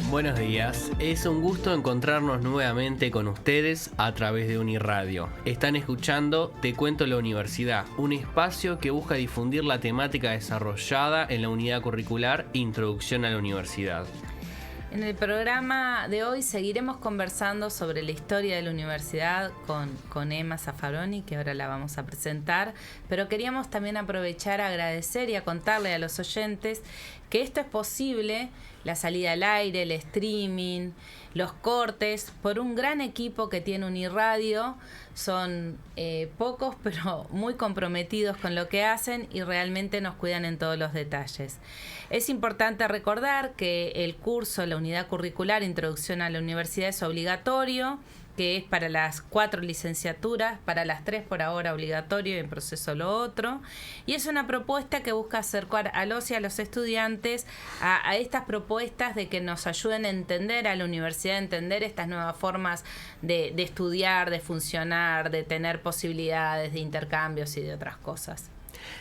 Buenos días, es un gusto encontrarnos nuevamente con ustedes a través de Uniradio. Están escuchando Te Cuento la Universidad, un espacio que busca difundir la temática desarrollada en la unidad curricular Introducción a la Universidad. En el programa de hoy seguiremos conversando sobre la historia de la universidad con Emma Zaffaroni, que ahora la vamos a presentar, pero queríamos también aprovechar a agradecer y a contarle a los oyentes que esto es posible, la salida al aire, el streaming, los cortes, por un gran equipo que tiene Uniradio. Son pocos, pero muy comprometidos con lo que hacen y realmente nos cuidan en todos los detalles. Es importante recordar que el curso, la unidad curricular Introducción a la Universidad, es obligatorio, que es para las 4 licenciaturas, para las 3 por ahora obligatorio y en proceso lo otro. Y es una propuesta que busca acercar a los y a los estudiantes a estas propuestas de que nos ayuden a entender a la universidad, a entender estas nuevas formas de estudiar, de funcionar, de tener posibilidades de intercambios y de otras cosas.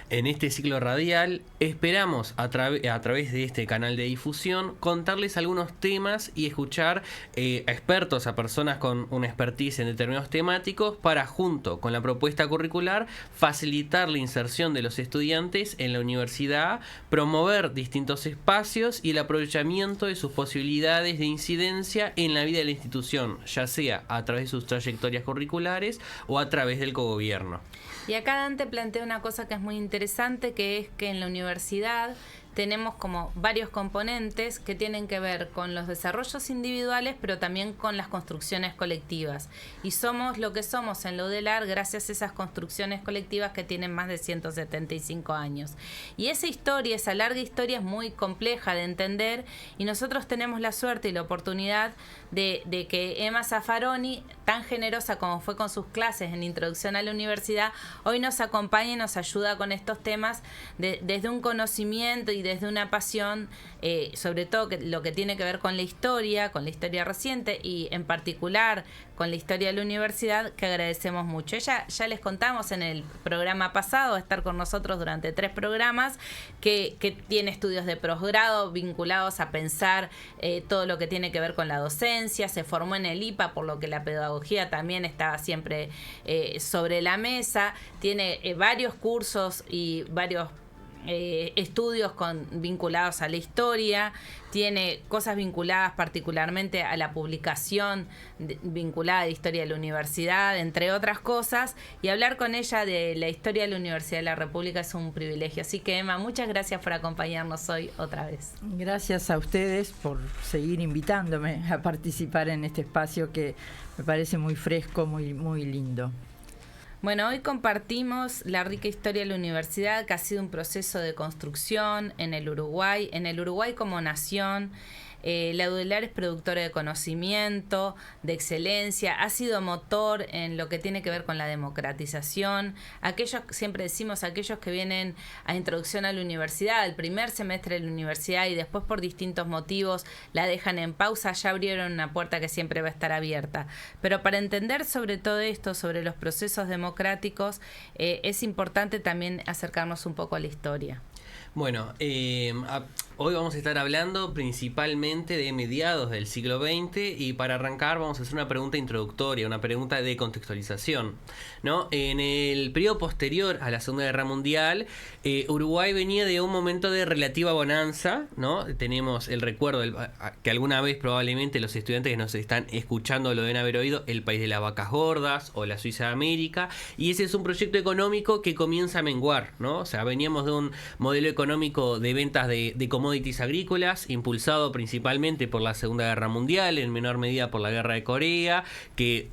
En este ciclo radial esperamos a través de este canal de difusión contarles algunos temas y escuchar a expertos, a personas con una expertise en determinados temáticos para, junto con la propuesta curricular, facilitar la inserción de los estudiantes en la universidad, promover distintos espacios y el aprovechamiento de sus posibilidades de incidencia en la vida de la institución, ya sea a través de sus trayectorias curriculares o a través del cogobierno. Y acá Dante plantea una cosa que es muy interesante, que es que en la universidad tenemos como varios componentes que tienen que ver con los desarrollos individuales, pero también con las construcciones colectivas. Y somos lo que somos en la UDELAR gracias a esas construcciones colectivas que tienen más de 175 años. Y esa historia, esa larga historia, es muy compleja de entender, y nosotros tenemos la suerte y la oportunidad de que Emma Zaffaroni, tan generosa como fue con sus clases en Introducción a la Universidad, hoy nos acompaña y nos ayuda con estos temas desde un conocimiento y desde una pasión, sobre todo lo que tiene que ver con la historia reciente y en particular con la historia de la universidad, que agradecemos mucho. Ella, ya les contamos en el programa pasado, va a estar con nosotros durante 3 programas, que tiene estudios de posgrado vinculados a pensar todo lo que tiene que ver con la docencia. Se formó en el IPA, por lo que la pedagogía también estaba siempre sobre la mesa. Tiene varios cursos y varios estudios vinculados a la historia, tiene cosas vinculadas particularmente a la publicación vinculada a la historia de la universidad, entre otras cosas, y hablar con ella de la historia de la Universidad de la República es un privilegio. Así que, Emma, muchas gracias por acompañarnos hoy otra vez. Gracias a ustedes por seguir invitándome a participar en este espacio que me parece muy fresco, muy lindo. Bueno, hoy compartimos la rica historia de la universidad, que ha sido un proceso de construcción en el Uruguay como nación. La UDELAR es productora de conocimiento, de excelencia, ha sido motor en lo que tiene que ver con la democratización. Siempre decimos, aquellos que vienen a Introducción a la Universidad, el primer semestre de la universidad, y después por distintos motivos la dejan en pausa, ya abrieron una puerta que siempre va a estar abierta. Pero para entender sobre todo esto, sobre los procesos democráticos, es importante también acercarnos un poco a la historia. Bueno, hoy vamos a estar hablando principalmente de mediados del siglo XX, y para arrancar vamos a hacer una pregunta introductoria, una pregunta de contextualización, ¿no? En el periodo posterior a la Segunda Guerra Mundial, Uruguay venía de un momento de relativa bonanza, ¿no? Tenemos el recuerdo que alguna vez probablemente los estudiantes que nos están escuchando lo deben haber oído, el país de las vacas gordas o la Suiza de América, y ese es un proyecto económico que comienza a menguar, ¿no? O sea, veníamos de un modelo económico de ventas de commodities agrícolas, impulsado principalmente por la Segunda Guerra Mundial, en menor medida por la Guerra de Corea, que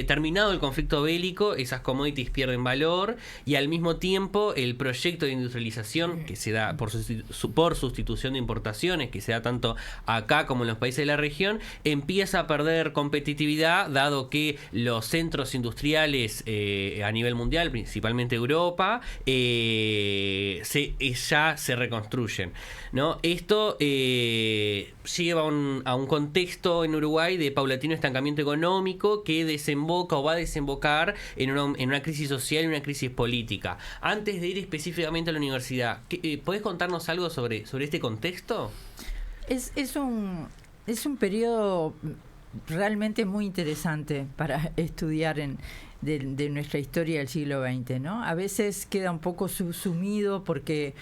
terminado el conflicto bélico, esas commodities pierden valor, y al mismo tiempo el proyecto de industrialización que se da por sustitución de importaciones, que se da tanto acá como en los países de la región, empieza a perder competitividad, dado que los centros industriales a nivel mundial, principalmente Europa, ya se reconstruyen, ¿no? Esto lleva a un contexto en Uruguay de paulatino estancamiento económico que desemboca o va a desembocar en una crisis social y una crisis política. Antes de ir específicamente a la universidad, ¿podés contarnos algo sobre este contexto? Es un periodo realmente muy interesante para estudiar de nuestra historia del siglo XX, ¿no? A veces queda un poco subsumido porque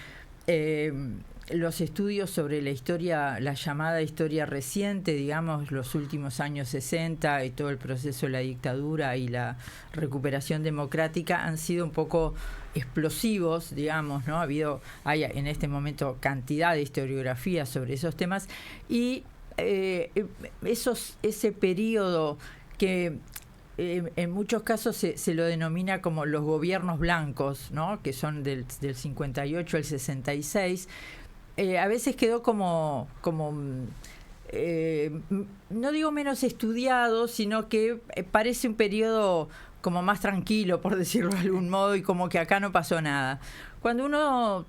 los estudios sobre la historia, la llamada historia reciente, digamos, los últimos años 60 y todo el proceso de la dictadura y la recuperación democrática han sido un poco explosivos, digamos, ¿no? Hay en este momento cantidad de historiografías sobre esos temas y ese periodo que en muchos casos se lo denomina como los gobiernos blancos, ¿no? Que son del 58 al 66, a veces quedó como no digo menos estudiado, sino que parece un periodo como más tranquilo, por decirlo de algún modo, y como que acá no pasó nada. Yo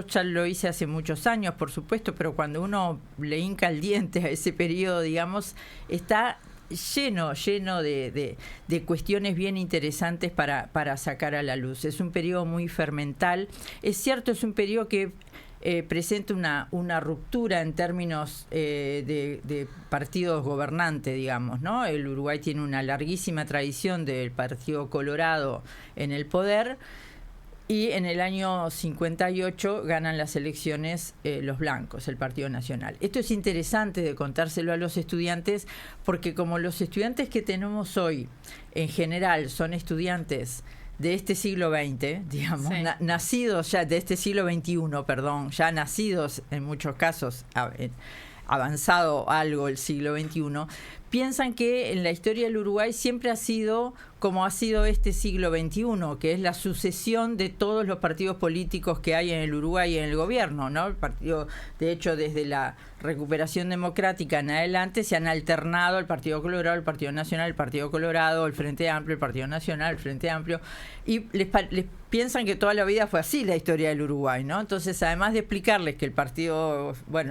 ya lo hice hace muchos años, por supuesto, pero cuando uno le hinca el diente a ese periodo, digamos, está lleno de cuestiones bien interesantes para sacar a la luz. Es un periodo muy fermental. Es cierto, es un periodo que presenta una ruptura en términos de partidos gobernantes, digamos, ¿no? El Uruguay tiene una larguísima tradición del Partido Colorado en el poder y en el año 58 ganan las elecciones los blancos, el Partido Nacional. Esto es interesante de contárselo a los estudiantes porque como los estudiantes que tenemos hoy en general son estudiantes de este siglo XX, digamos, sí, nacidos ya de este siglo XXI, perdón, ya nacidos en muchos casos, avanzado algo el siglo XXI, piensan que en la historia del Uruguay siempre ha sido como ha sido este siglo XXI, que es la sucesión de todos los partidos políticos que hay en el Uruguay y en el gobierno, ¿no? El partido, de hecho, desde la recuperación democrática en adelante se han alternado el Partido Colorado, el Partido Nacional, el Partido Colorado, el Frente Amplio, el Partido Nacional, el Frente Amplio, y les piensan que toda la vida fue así la historia del Uruguay, ¿no? Entonces, además de explicarles que el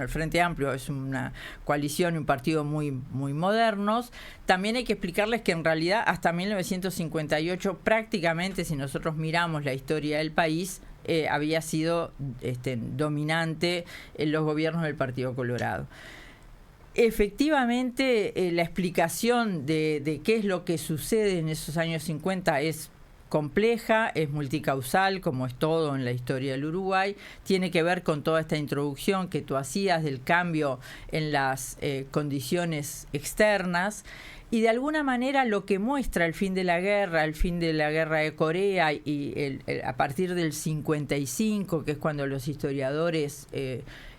Frente Amplio es una coalición y un partido muy, muy modernos, también hay que explicarles que en realidad hasta 1958 prácticamente, si nosotros miramos la historia del país, había sido dominante en los gobiernos del Partido Colorado. Efectivamente, la explicación de qué es lo que sucede en esos años 50 es compleja, es multicausal, como es todo en la historia del Uruguay. Tiene que ver con toda esta introducción que tú hacías del cambio en las condiciones externas. Y de alguna manera lo que muestra el fin de la guerra de Corea y a partir del 55, que es cuando los historiadores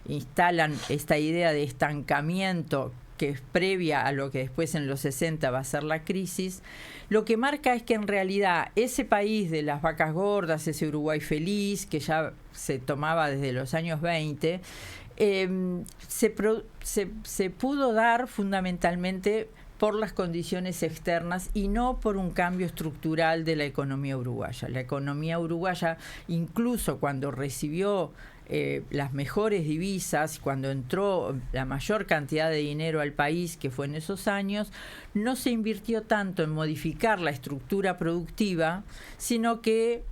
instalan esta idea de estancamiento que es previa a lo que después en los 60 va a ser la crisis, lo que marca es que en realidad ese país de las vacas gordas, ese Uruguay feliz, que ya se tomaba desde los años 20, se pudo dar fundamentalmente por las condiciones externas y no por un cambio estructural de la economía uruguaya. La economía uruguaya, incluso cuando recibió las mejores divisas, cuando entró la mayor cantidad de dinero al país, que fue en esos años, no se invirtió tanto en modificar la estructura productiva, sino que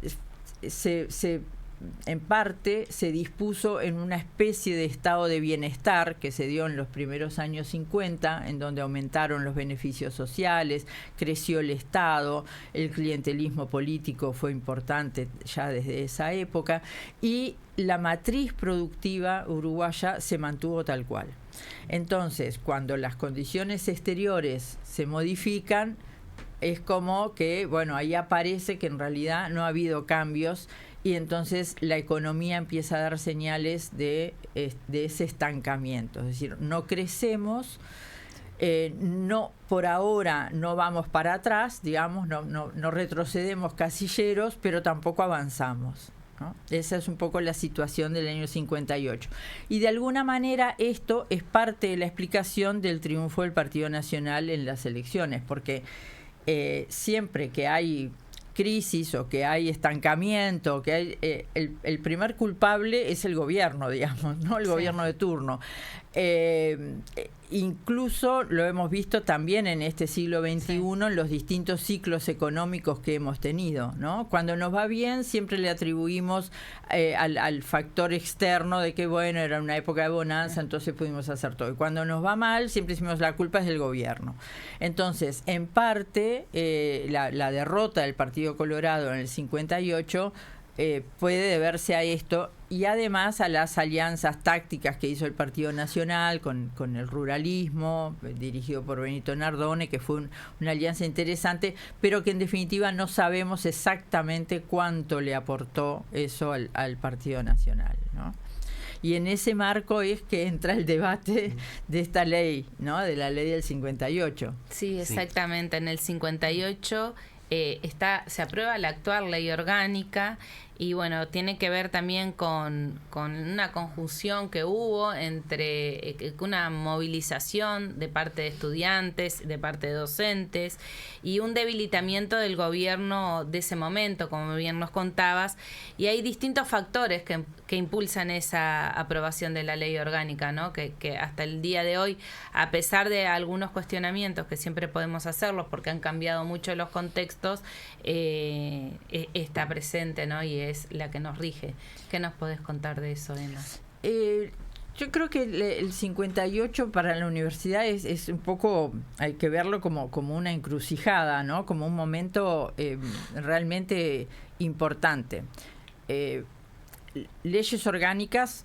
en parte se dispuso en una especie de estado de bienestar que se dio en los primeros años 50, en donde aumentaron los beneficios sociales, creció el Estado, el clientelismo político fue importante ya desde esa época y la matriz productiva uruguaya se mantuvo tal cual. Entonces, cuando las condiciones exteriores se modifican, es como que, bueno, ahí aparece que en realidad no ha habido cambios y entonces la economía empieza a dar señales de ese estancamiento. Es decir, no crecemos, no por ahora no vamos para atrás, digamos, no retrocedemos casilleros, pero tampoco avanzamos, ¿no? Esa es un poco la situación del año 58. Y de alguna manera esto es parte de la explicación del triunfo del Partido Nacional en las elecciones, porque siempre que hay crisis o que hay estancamiento, que hay el primer culpable es el gobierno, digamos, ¿no? El gobierno de turno. Incluso lo hemos visto también en este siglo XXI, en los distintos ciclos económicos que hemos tenido, ¿no? Cuando nos va bien siempre le atribuimos al factor externo de que, bueno, era una época de bonanza, entonces pudimos hacer todo. Y cuando nos va mal siempre decimos la culpa es del gobierno. Entonces, en parte, la derrota del Partido Colorado en el 58 puede deberse a esto y además a las alianzas tácticas que hizo el Partido Nacional con el ruralismo, dirigido por Benito Nardone, que fue una alianza interesante, pero que en definitiva no sabemos exactamente cuánto le aportó eso al Partido Nacional, ¿no? Y en ese marco es que entra el debate de esta ley, ¿no? De la ley del 58. Sí, exactamente. En el 58 se aprueba la actual ley orgánica y bueno, tiene que ver también con una conjunción que hubo entre una movilización de parte de estudiantes, de parte de docentes y un debilitamiento del gobierno de ese momento, como bien nos contabas, y hay distintos factores que impulsan esa aprobación de la ley orgánica, ¿no? Que hasta el día de hoy, a pesar de algunos cuestionamientos que siempre podemos hacerlos porque han cambiado mucho los contextos, está presente, ¿no? Y es la que nos rige. ¿Qué nos podés contar de eso, Ena? Yo creo que el 58 para la universidad es un poco, hay que verlo como una encrucijada, ¿no? Como un momento realmente importante. Leyes orgánicas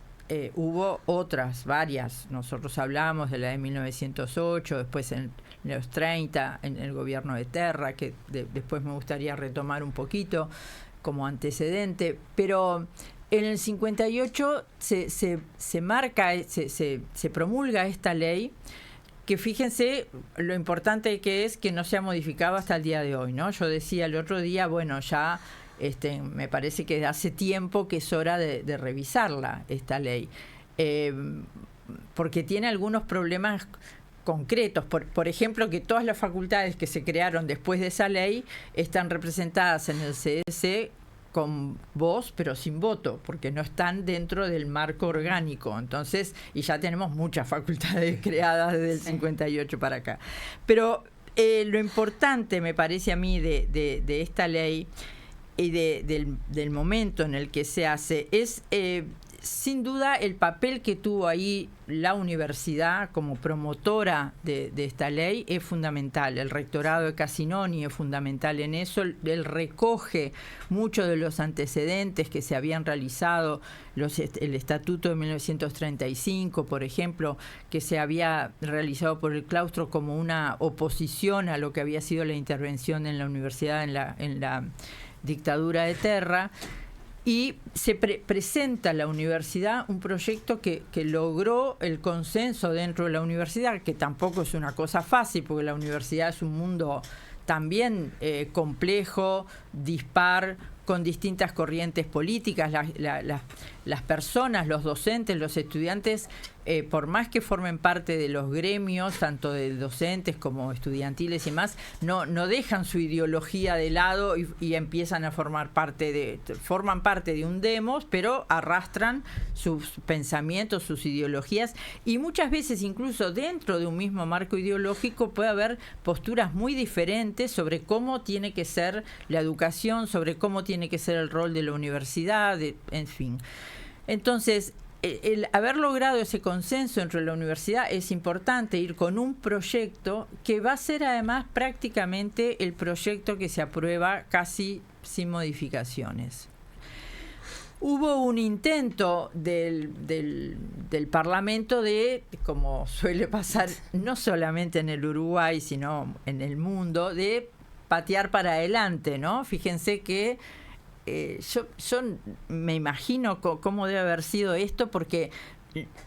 hubo otras, varias. Nosotros hablamos de la de 1908, después en los 30, en el gobierno de Terra, que después me gustaría retomar un poquito como antecedente, pero en el 58 se marca, se promulga esta ley, que fíjense lo importante que es que no se ha modificado hasta el día de hoy, ¿no? Yo decía el otro día, bueno, ya me parece que hace tiempo que es hora de revisarla, esta ley, porque tiene algunos problemas concretos. Por ejemplo, que todas las facultades que se crearon después de esa ley están representadas en el CDC con voz, pero sin voto, porque no están dentro del marco orgánico. Entonces, y ya tenemos muchas facultades creadas desde el 58 para acá. Pero lo importante, me parece a mí, de esta ley y del momento en el que se hace es sin duda el papel que tuvo ahí la universidad como promotora de esta ley es fundamental. El rectorado de Casinoni es fundamental en eso. Él recoge muchos de los antecedentes que se habían realizado, el Estatuto de 1935, por ejemplo, que se había realizado por el claustro como una oposición a lo que había sido la intervención en la universidad en la dictadura de Terra. Y se presenta a la universidad un proyecto que logró el consenso dentro de la universidad, que tampoco es una cosa fácil, porque la universidad es un mundo también complejo, dispar, con distintas corrientes políticas. Las personas, los docentes, los estudiantes, por más que formen parte de los gremios, tanto de docentes como estudiantiles y más, no dejan su ideología de lado y empiezan a forman parte de un demos, pero arrastran sus pensamientos, sus ideologías, y muchas veces incluso dentro de un mismo marco ideológico puede haber posturas muy diferentes sobre cómo tiene que ser la educación, sobre cómo tiene que ser el rol de la universidad, en fin. Entonces, el haber logrado ese consenso entre la universidad es importante, ir con un proyecto que va a ser además prácticamente el proyecto que se aprueba casi sin modificaciones. Hubo un intento del Parlamento de, como suele pasar no solamente en el Uruguay, sino en el mundo, de patear para adelante, ¿no? Fíjense que yo me imagino cómo debe haber sido esto, porque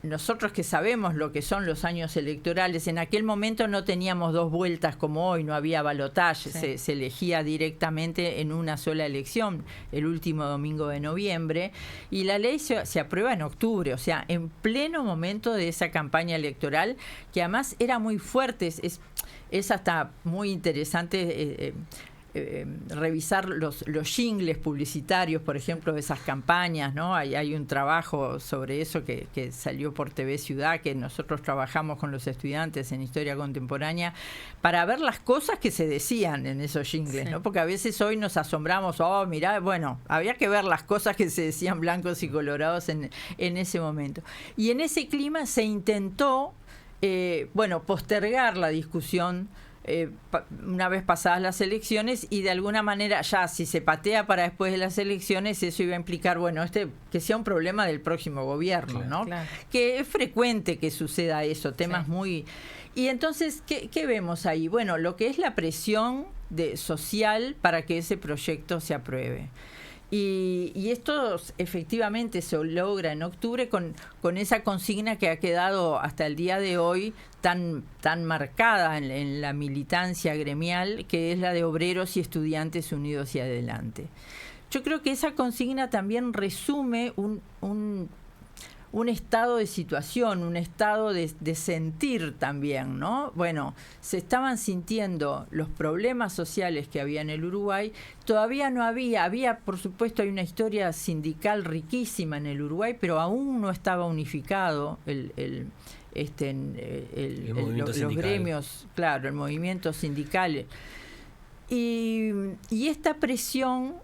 nosotros que sabemos lo que son los años electorales, en aquel momento no teníamos dos vueltas como hoy, no había balotaje, sí. se elegía directamente en una sola elección el último domingo de noviembre, y la ley se aprueba en octubre, o sea, en pleno momento de esa campaña electoral, que además era muy fuerte. Es hasta muy interesante revisar los jingles publicitarios, por ejemplo, de esas campañas, ¿no? Hay un trabajo sobre eso que salió por TV Ciudad, que nosotros trabajamos con los estudiantes en Historia Contemporánea, para ver las cosas que se decían en esos jingles, sí, ¿no? Porque a veces hoy nos asombramos, mirá, bueno, había que ver las cosas que se decían blancos y colorados en ese momento. Y en ese clima se intentó, postergar la discusión una vez pasadas las elecciones, y de alguna manera ya si se patea para después de las elecciones, eso iba a implicar, que sea un problema del próximo gobierno, claro, ¿no? Claro. Que es frecuente que suceda eso, temas sí, muy... Y entonces, ¿qué vemos ahí? Bueno, lo que es la presión social para que ese proyecto se apruebe. Y esto efectivamente se logra en octubre con esa consigna que ha quedado hasta el día de hoy tan marcada en la militancia gremial, que es la de obreros y estudiantes unidos y adelante. Yo creo que esa consigna también resume un estado de situación, un estado de sentir también, ¿no? Bueno, se estaban sintiendo los problemas sociales que había en el Uruguay. Todavía no había, por supuesto, hay una historia sindical riquísima en el Uruguay, pero aún no estaba unificado los gremios, claro, el movimiento sindical. Y esta presión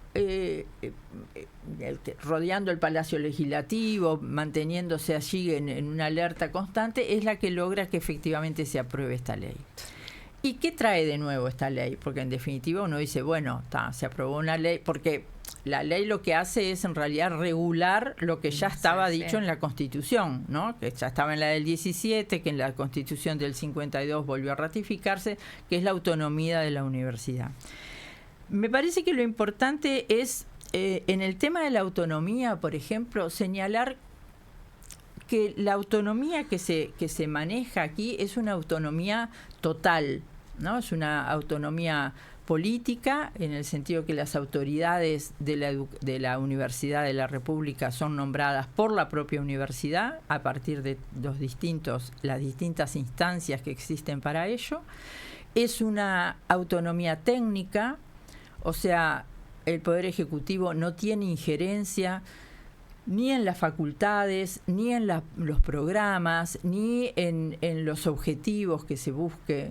rodeando el Palacio Legislativo, manteniéndose allí en una alerta constante, es la que logra que efectivamente se apruebe esta ley. ¿Y qué trae de nuevo esta ley? Porque en definitiva uno dice, se aprobó una ley, porque la ley lo que hace es en realidad regular lo que ya estaba dicho en la Constitución, ¿no? Que ya estaba en la del 17, que en la Constitución del 52 volvió a ratificarse, que es la autonomía de la universidad. Me parece que lo importante es, en el tema de la autonomía, por ejemplo, señalar que la autonomía que se maneja aquí es una autonomía total, ¿no? Es una autonomía política, en el sentido que las autoridades de la Universidad de la República son nombradas por la propia universidad a partir de las distintas instancias que existen para ello. Es una autonomía técnica, o sea, el Poder Ejecutivo no tiene injerencia ni en las facultades, ni en los programas, ni en los objetivos que se busque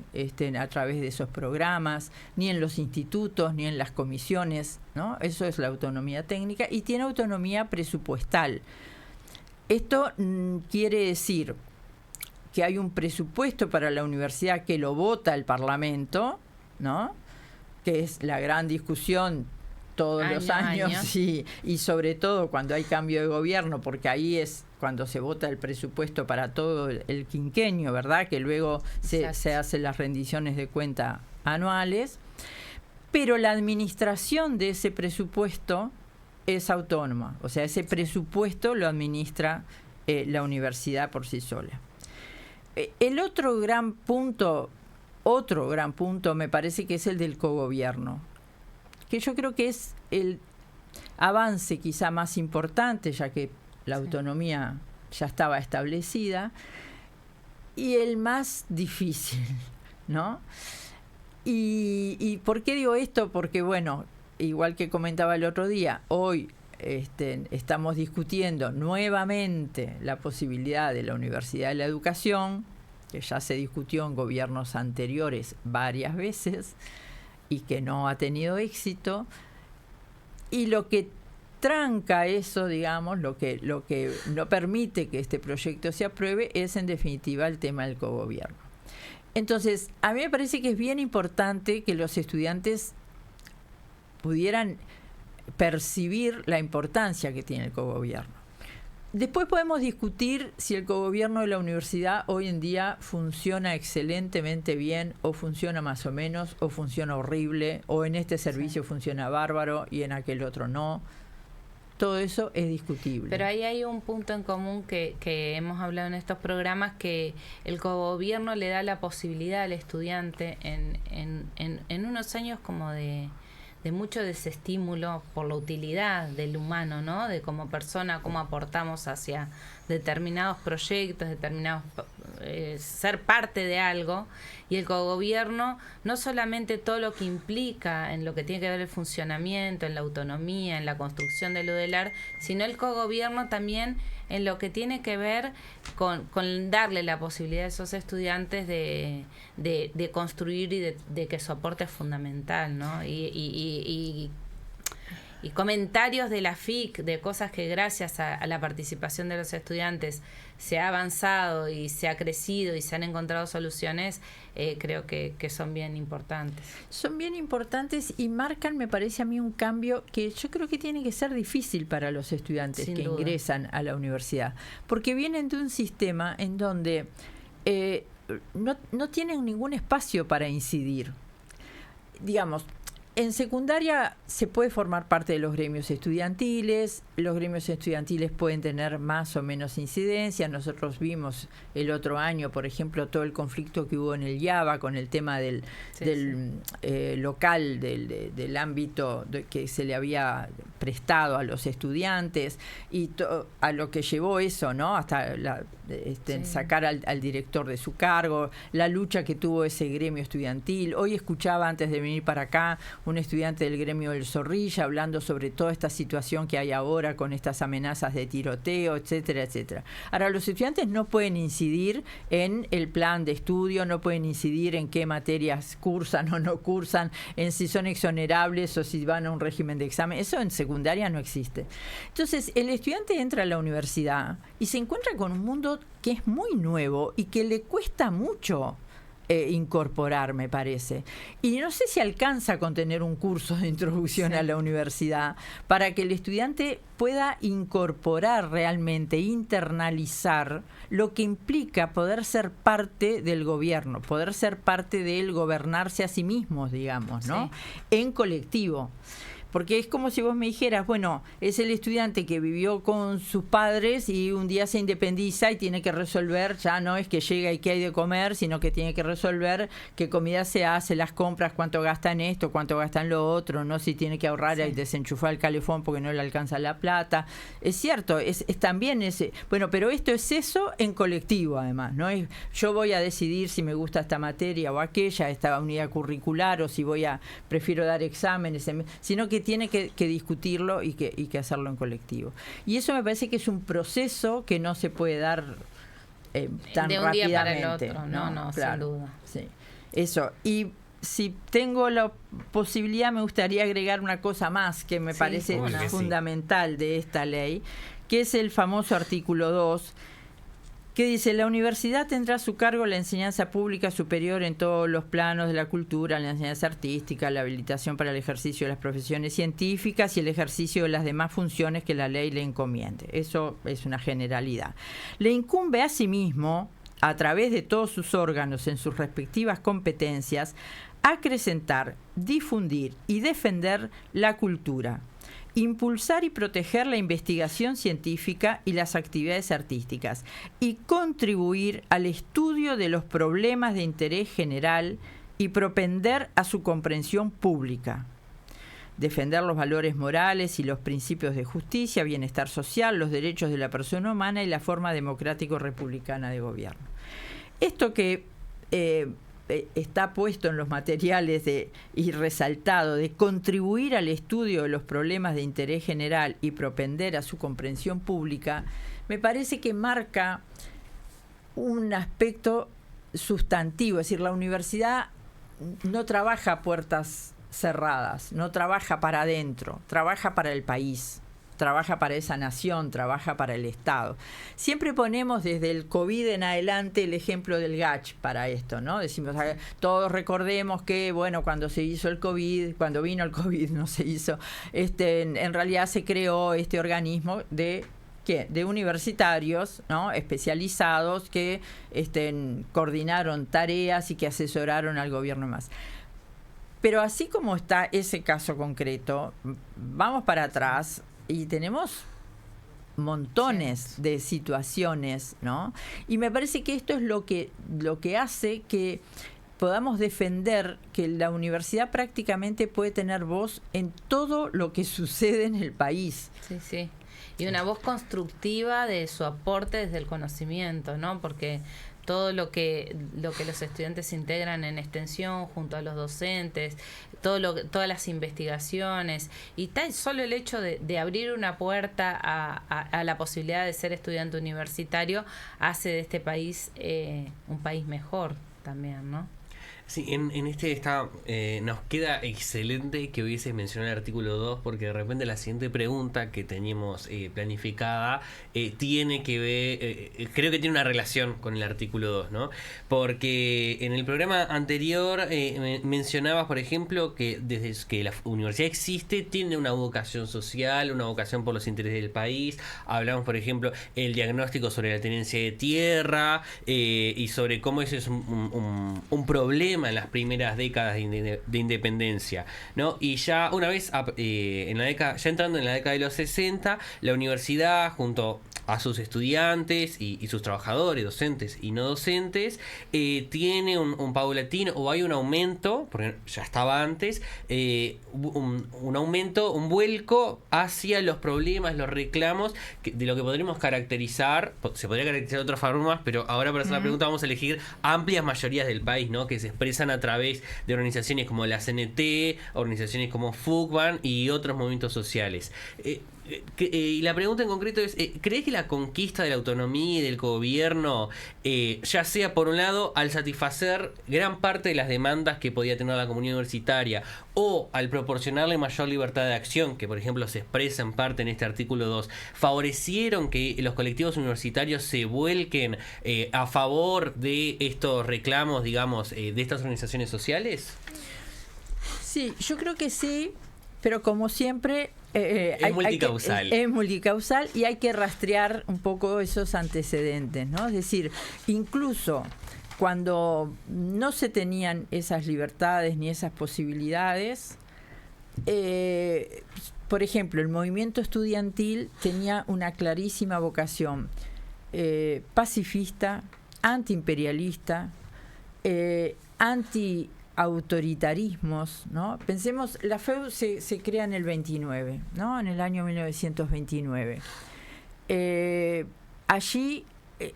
a través de esos programas, ni en los institutos, ni en las comisiones, ¿no? Eso es la autonomía técnica, y tiene autonomía presupuestal. Esto quiere decir que hay un presupuesto para la universidad que lo vota el Parlamento, ¿no? Que es la gran discusión todos los años. Y sobre todo cuando hay cambio de gobierno, porque ahí es cuando se vota el presupuesto para todo el quinquenio, ¿verdad? Que luego se hacen las rendiciones de cuenta anuales, pero la administración de ese presupuesto es autónoma, o sea, ese presupuesto lo administra la universidad por sí sola. El otro gran punto me parece que es el del cogobierno, que yo creo que es el avance quizá más importante, ya que la autonomía ya estaba establecida, y el más difícil, ¿no? ¿Y por qué digo esto? Porque, igual que comentaba el otro día, hoy estamos discutiendo nuevamente la posibilidad de la Universidad de la Educación, que ya se discutió en gobiernos anteriores varias veces y que no ha tenido éxito, y lo que tranca eso, digamos, lo que no permite que este proyecto se apruebe es en definitiva el tema del cogobierno. Entonces, a mí me parece que es bien importante que los estudiantes pudieran percibir la importancia que tiene el cogobierno. Después podemos discutir si el cogobierno de la universidad hoy en día funciona excelentemente bien, o funciona más o menos, o funciona horrible, o en este servicio funciona bárbaro y en aquel otro no. Todo eso es discutible. Pero ahí hay un punto en común que hemos hablado en estos programas, que el cogobierno le da la posibilidad al estudiante en unos años como de mucho desestímulo por la utilidad del humano, ¿no? De como persona, cómo aportamos hacia determinados proyectos, determinados ser parte de algo, y el cogobierno no solamente todo lo que implica en lo que tiene que ver el funcionamiento, en la autonomía, en la construcción de lo del AR, sino el cogobierno también en lo que tiene que ver con darle la posibilidad a esos estudiantes de construir y de que su aporte es fundamental, ¿no? Y comentarios de la FIC, de cosas que gracias a la participación de los estudiantes se ha avanzado y se ha crecido y se han encontrado soluciones, creo que son bien importantes. Son bien importantes y marcan, me parece a mí, un cambio que yo creo que tiene que ser difícil para los estudiantes Sin que duda. ingresan a la universidad, porque vienen de un sistema en donde no tienen ningún espacio para incidir. Digamos, en secundaria se puede formar parte de los gremios estudiantiles. Los gremios estudiantiles pueden tener más o menos incidencia. Nosotros vimos el otro año, por ejemplo, todo el conflicto que hubo en el IABA con el tema del local, del ámbito que se le había prestado a los estudiantes y a lo que llevó eso, ¿no? Hasta sacar al director de su cargo, la lucha que tuvo ese gremio estudiantil. Hoy escuchaba, antes de venir para acá, un estudiante del gremio del Zorrilla hablando sobre toda esta situación que hay ahora con estas amenazas de tiroteo, etcétera, etcétera. Ahora, los estudiantes no pueden incidir en el plan de estudio, no pueden incidir en qué materias cursan o no cursan, en si son exonerables o si van a un régimen de examen. Eso en secundaria no existe. Entonces, el estudiante entra a la universidad y se encuentra con un mundo que es muy nuevo y que le cuesta mucho incorporar, me parece. Y no sé si alcanza con tener un curso de introducción a la universidad para que el estudiante pueda incorporar realmente, internalizar lo que implica poder ser parte del gobierno, poder ser parte del gobernarse a sí mismos, digamos, ¿no? Sí. En colectivo. Porque es como si vos me dijeras, bueno, es el estudiante que vivió con sus padres y un día se independiza y tiene que resolver, ya no es que llega y qué hay de comer, sino que tiene que resolver qué comida se hace, las compras, cuánto gasta en esto, cuánto gasta en lo otro, no si tiene que ahorrar y desenchufar el calefón porque no le alcanza la plata. Es cierto, es también ese. Bueno, pero esto es eso en colectivo, además, ¿no? Es, yo voy a decidir si me gusta esta materia o aquella, esta unidad curricular, o si prefiero dar exámenes, sino que tiene que discutirlo y que hacerlo en colectivo. Y eso me parece que es un proceso que no se puede dar tan de un rápidamente. día para el otro, no, claro, sin duda. Sí. Eso. Y si tengo la posibilidad, me gustaría agregar una cosa más que me parece fundamental de esta ley, que es el famoso artículo 2, que dice: la universidad tendrá a su cargo la enseñanza pública superior en todos los planos de la cultura, la enseñanza artística, la habilitación para el ejercicio de las profesiones científicas y el ejercicio de las demás funciones que la ley le encomiende. Eso es una generalidad. Le incumbe asimismo, a través de todos sus órganos en sus respectivas competencias, acrecentar, difundir y defender la cultura, impulsar y proteger la investigación científica y las actividades artísticas, y contribuir al estudio de los problemas de interés general y propender a su comprensión pública. Defender los valores morales y los principios de justicia, bienestar social, los derechos de la persona humana y la forma democrático-republicana de gobierno. Esto que está puesto en los materiales y resaltado de contribuir al estudio de los problemas de interés general y propender a su comprensión pública, me parece que marca un aspecto sustantivo. Es decir, la universidad no trabaja a puertas cerradas, no trabaja para adentro, trabaja para el país, trabaja para esa nación, trabaja para el Estado. Siempre ponemos desde el COVID en adelante el ejemplo del GACH para esto, ¿no? Decimos, todos recordemos que, bueno, cuando se hizo el COVID, cuando vino el COVID no se hizo, en realidad se creó este organismo de universitarios, ¿no? Especializados que coordinaron tareas y que asesoraron al gobierno más. Pero así como está ese caso concreto, vamos para atrás y tenemos montones de situaciones, ¿no? Y me parece que esto es lo que hace que podamos defender que la universidad prácticamente puede tener voz en todo lo que sucede en el país. Sí, sí. Y una voz constructiva de su aporte desde el conocimiento, ¿no? Porque todo lo que los estudiantes integran en extensión junto a los docentes, todas las investigaciones, y tal solo el hecho de abrir una puerta a la posibilidad de ser estudiante universitario hace de este país un país mejor también, ¿no? Sí, en este nos queda excelente que hubiese mencionado el artículo 2, porque de repente la siguiente pregunta que teníamos planificada tiene que ver, creo que tiene una relación con el artículo 2, ¿no? Porque en el programa anterior mencionabas, por ejemplo, que desde que la universidad existe tiene una vocación social, una vocación por los intereses del país. Hablamos, por ejemplo, el diagnóstico sobre la tenencia de tierra y sobre cómo eso es un problema en las primeras décadas de independencia, ¿no? Y ya una vez ya entrando en la década de los 60, la universidad junto a sus estudiantes y sus trabajadores, docentes y no docentes, tiene un paulatino, o hay un aumento, porque ya estaba antes, un aumento, un vuelco hacia los problemas, los reclamos, de lo que podríamos caracterizar, se podría caracterizar de otras formas, pero ahora para hacer la pregunta vamos a elegir amplias mayorías del país, ¿no? Que se expresan a través de organizaciones como la CNT, organizaciones como FUCBAN y otros movimientos sociales. Y la pregunta en concreto es, ¿crees que la conquista de la autonomía y del gobierno, ya sea por un lado al satisfacer gran parte de las demandas que podía tener la comunidad universitaria, o al proporcionarle mayor libertad de acción, que por ejemplo se expresa en parte en este artículo 2, favorecieron que los colectivos universitarios se vuelquen a favor de estos reclamos, digamos, de estas organizaciones sociales? Sí, yo creo que sí, pero como siempre es multicausal. Es multicausal y hay que rastrear un poco esos antecedentes, ¿no? Es decir, incluso cuando no se tenían esas libertades ni esas posibilidades, por ejemplo, el movimiento estudiantil tenía una clarísima vocación pacifista, antiimperialista, anti-autoritarismos, ¿no? Pensemos, la FEU se crea en el 29, ¿no? En el año 1929. Allí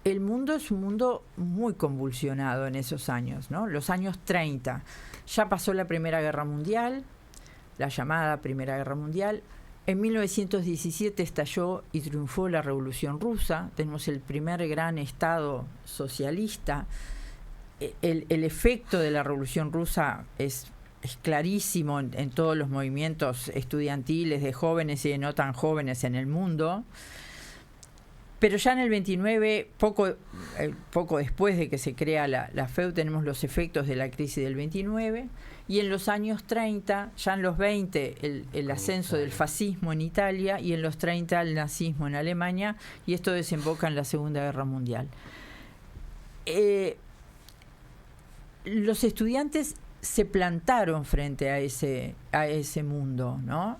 el mundo es un mundo muy convulsionado en esos años, ¿no? Los años 30. Ya pasó la Primera Guerra Mundial, la llamada Primera Guerra Mundial. En 1917 estalló y triunfó la Revolución Rusa. Tenemos el primer gran Estado socialista. El efecto de la Revolución Rusa es clarísimo en todos los movimientos estudiantiles de jóvenes y de no tan jóvenes en el mundo. Pero ya en el 29, poco después de que se crea la FEU, tenemos los efectos de la crisis del 29. Y en los años 30, ya en los 20, el ascenso del fascismo en Italia, y en los 30 el nazismo en Alemania, y esto desemboca en la Segunda Guerra Mundial. Los estudiantes se plantaron frente a ese mundo, ¿no?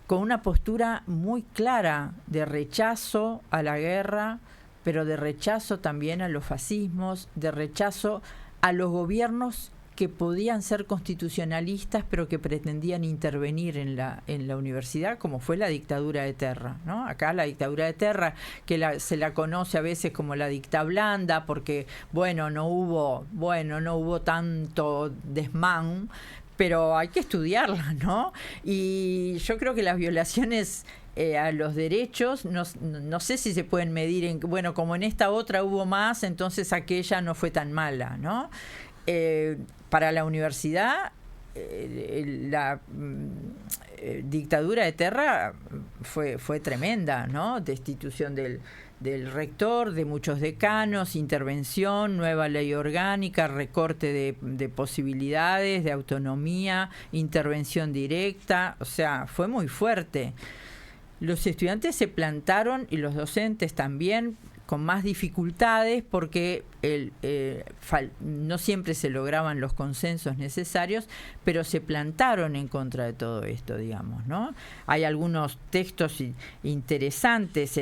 Con una postura muy clara de rechazo a la guerra, pero de rechazo también a los fascismos, de rechazo a los gobiernos que podían ser constitucionalistas, pero que pretendían intervenir en la universidad, como fue la dictadura de Terra, ¿no? Acá la dictadura de Terra, que se la conoce a veces como la dicta blanda, porque no hubo tanto desmán, pero hay que estudiarla, ¿no? Y yo creo que las violaciones a los derechos, no sé si se pueden medir como en esta otra hubo más, entonces aquella no fue tan mala, ¿no? Para la universidad, la dictadura de Terra fue tremenda, ¿no? Destitución del rector, de muchos decanos, intervención, nueva ley orgánica, recorte de posibilidades, de autonomía, intervención directa, o sea, fue muy fuerte. Los estudiantes se plantaron, y los docentes también, con más dificultades, porque no siempre se lograban los consensos necesarios, pero se plantaron en contra de todo esto, digamos, ¿no? Hay algunos textos interesantes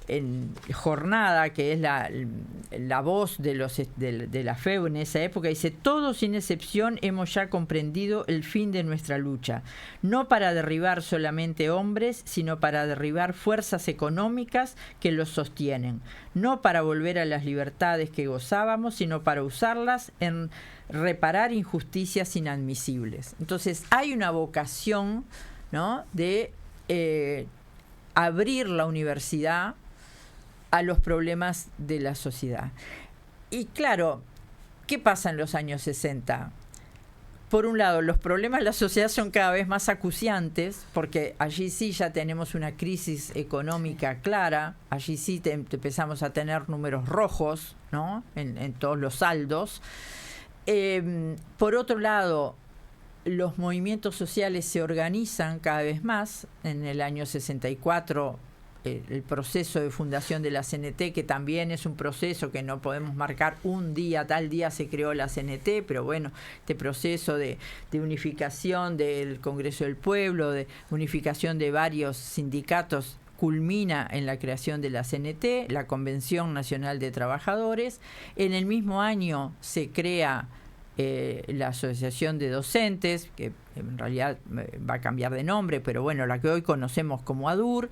en Jornada, que es la voz de la FEU en esa época, dice: todos sin excepción hemos ya comprendido el fin de nuestra lucha, no para derribar solamente hombres, sino para derribar fuerzas económicas que los sostienen, no para volver a las libertades que gozábamos, sino para usarlas en reparar injusticias inadmisibles. Entonces hay una vocación, ¿no?, de abrir la universidad a los problemas de la sociedad. Y claro, ¿qué pasa en los años 60? Por un lado, los problemas de la sociedad son cada vez más acuciantes, porque allí sí ya tenemos una crisis económica clara, allí sí empezamos a tener números rojos, ¿no?, en todos los saldos. Por otro lado, los movimientos sociales se organizan cada vez más. En el año 64, el proceso de fundación de la CNT, que también es un proceso que no podemos marcar un día, tal día se creó la CNT, pero bueno, este proceso de unificación del Congreso del Pueblo, de unificación de varios sindicatos, culmina en la creación de la CNT, la Convención Nacional de Trabajadores. En el mismo año se crea la Asociación de Docentes, que en realidad va a cambiar de nombre, pero bueno, la que hoy conocemos como ADUR.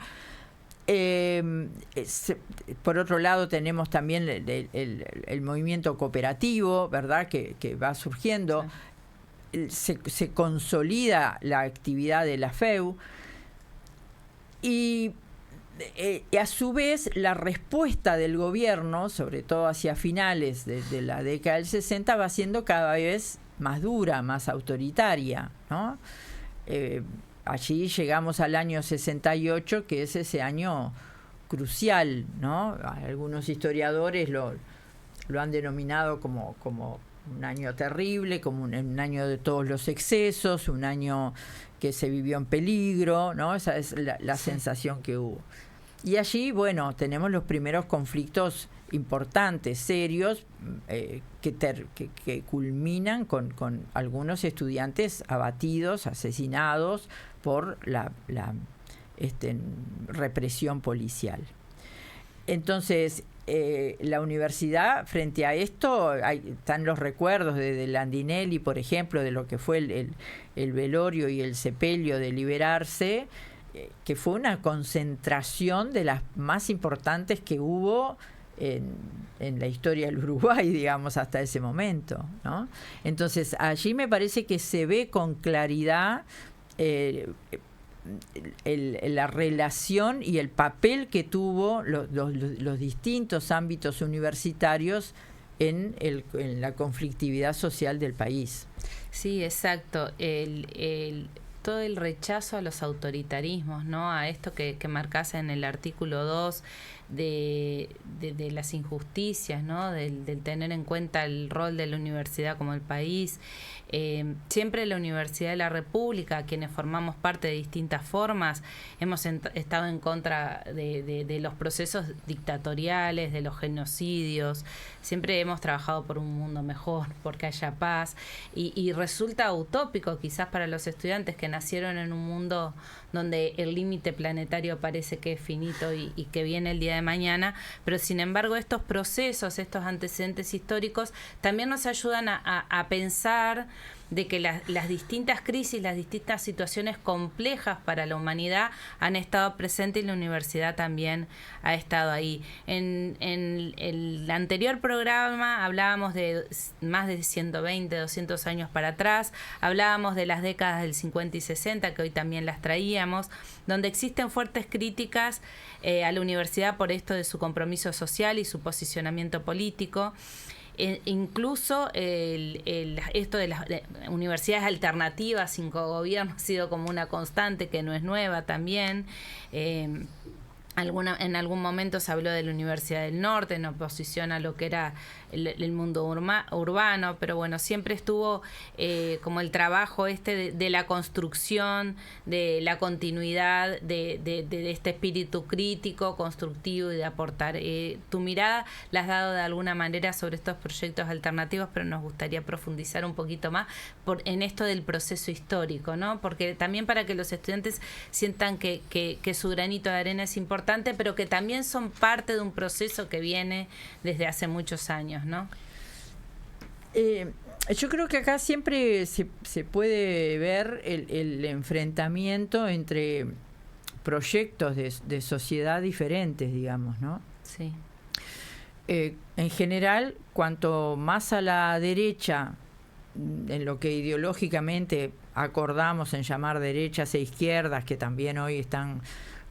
Por otro lado, tenemos también el movimiento cooperativo, ¿verdad?, que va surgiendo. Se consolida la actividad de la FEU y a su vez la respuesta del gobierno, sobre todo hacia finales de la década del 60, va siendo cada vez más dura, más autoritaria, ¿no? Allí llegamos al año 68, que es ese año crucial, ¿no? Algunos historiadores lo han denominado como un año terrible, como un año de todos los excesos, un año que se vivió en peligro, ¿no? Esa es la sensación que hubo. Y allí, bueno, tenemos los primeros conflictos importantes, serios, que culminan con algunos estudiantes abatidos, asesinados por la represión policial. Entonces, la universidad, frente a esto, están los recuerdos de Landinelli, por ejemplo, de lo que fue el velorio y el sepelio de Liberarse, que fue una concentración de las más importantes que hubo en la historia del Uruguay, digamos, hasta ese momento, ¿no? Entonces, allí me parece que se ve con claridad la relación y el papel que tuvo los distintos ámbitos universitarios en la conflictividad social del país. Sí, exacto. Todo el rechazo a los autoritarismos, ¿no? A esto que marcás en el artículo 2 de las injusticias, ¿no? Del tener en cuenta el rol de la universidad como el país. Siempre la Universidad de la República, quienes formamos parte de distintas formas, hemos estado en contra de los procesos dictatoriales, de los genocidios. Siempre hemos trabajado por un mundo mejor, porque haya paz. Y resulta utópico quizás para los estudiantes que nacieron en un mundo donde el límite planetario parece que es finito y que viene el día de mañana, pero sin embargo estos procesos, estos antecedentes históricos también nos ayudan a pensar de que las distintas crisis, las distintas situaciones complejas para la humanidad han estado presentes y la universidad también ha estado ahí. En el anterior programa hablábamos de más de 120, 200 años para atrás, hablábamos de las décadas del 50 y 60, que hoy también las traíamos, donde existen fuertes críticas a la universidad por esto de su compromiso social y su posicionamiento político. Incluso esto de las universidades alternativas sin cogobierno ha sido como una constante que no es nueva también. En algún momento se habló de la Universidad del Norte en oposición a lo que era el mundo urbano, pero bueno, siempre estuvo como el trabajo de la construcción, de la continuidad, de este espíritu crítico, constructivo y de aportar. Tu mirada la has dado de alguna manera sobre estos proyectos alternativos, pero nos gustaría profundizar un poquito más en esto del proceso histórico, ¿no? Porque también para que los estudiantes sientan que su granito de arena es importante, importante, pero que también son parte de un proceso que viene desde hace muchos años, ¿no? Yo creo que acá siempre se puede ver el enfrentamiento entre proyectos de sociedad diferentes, digamos, ¿no? Sí. En general, cuanto más a la derecha, en lo que ideológicamente acordamos en llamar derechas e izquierdas, que también hoy están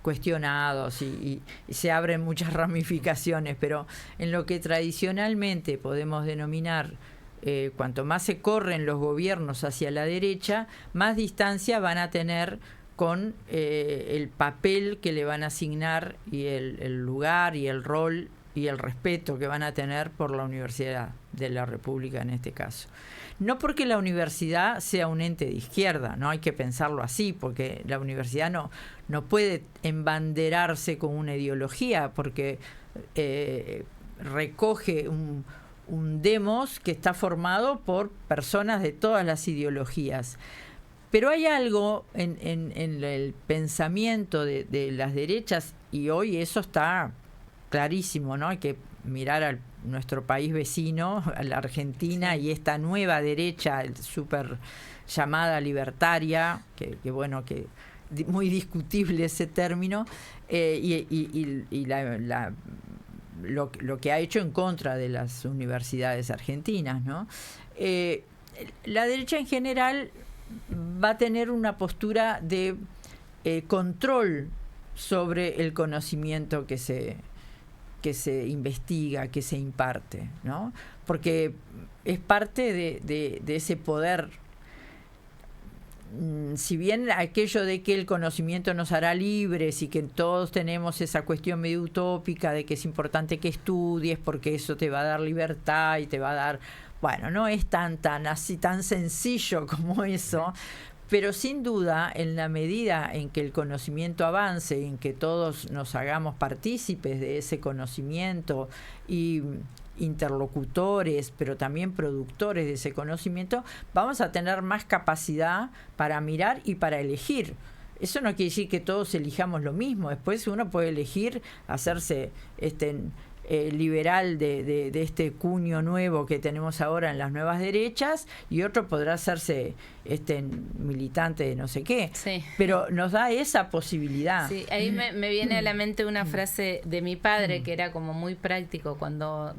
cuestionados y se abren muchas ramificaciones, pero en lo que tradicionalmente podemos denominar, cuanto más se corren los gobiernos hacia la derecha, más distancia van a tener con el papel que le van a asignar y el lugar y el rol y el respeto que van a tener por la Universidad de la República en este caso. No porque la universidad sea un ente de izquierda, no hay que pensarlo así, porque la universidad no puede embanderarse con una ideología, porque recoge un demos que está formado por personas de todas las ideologías. Pero hay algo en el pensamiento de las derechas, y hoy eso está clarísimo, ¿no? Hay que mirar a nuestro país vecino, a la Argentina, y esta nueva derecha, súper llamada libertaria, que bueno, que muy discutible ese término, y lo que ha hecho en contra de las universidades argentinas, ¿no? La derecha en general va a tener una postura de control sobre el conocimiento que se investiga, que se imparte, ¿no? Porque es parte de ese poder. Si bien aquello de que el conocimiento nos hará libres y que todos tenemos esa cuestión medio utópica de que es importante que estudies porque eso te va a dar libertad y te va a dar... Bueno, no es tan sencillo como eso, pero sin duda, en la medida en que el conocimiento avance, en que todos nos hagamos partícipes de ese conocimiento y interlocutores, pero también productores de ese conocimiento, vamos a tener más capacidad para mirar y para elegir. Eso no quiere decir que todos elijamos lo mismo. Después uno puede elegir hacerse liberal de este cuño nuevo que tenemos ahora en las nuevas derechas, y otro podrá hacerse militante de no sé qué. Sí. Pero nos da esa posibilidad. Sí, ahí me viene a la mente una frase de mi padre que era como muy práctico cuando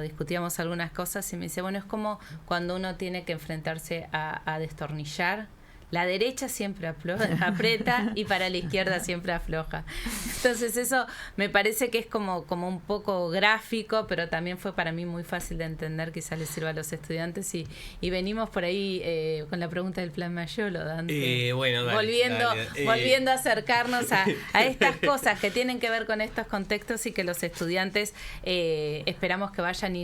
discutíamos algunas cosas, y me dice, bueno, es como cuando uno tiene que enfrentarse a destornillar. La derecha siempre aprieta y para la izquierda siempre afloja. Entonces eso me parece que es como un poco gráfico, pero también fue para mí muy fácil de entender, quizás les sirva a los estudiantes, y venimos por ahí con la pregunta del plan Mayolo, Dante. Bueno, dale, volviendo a acercarnos a estas cosas que tienen que ver con estos contextos, y que los estudiantes esperamos que vayan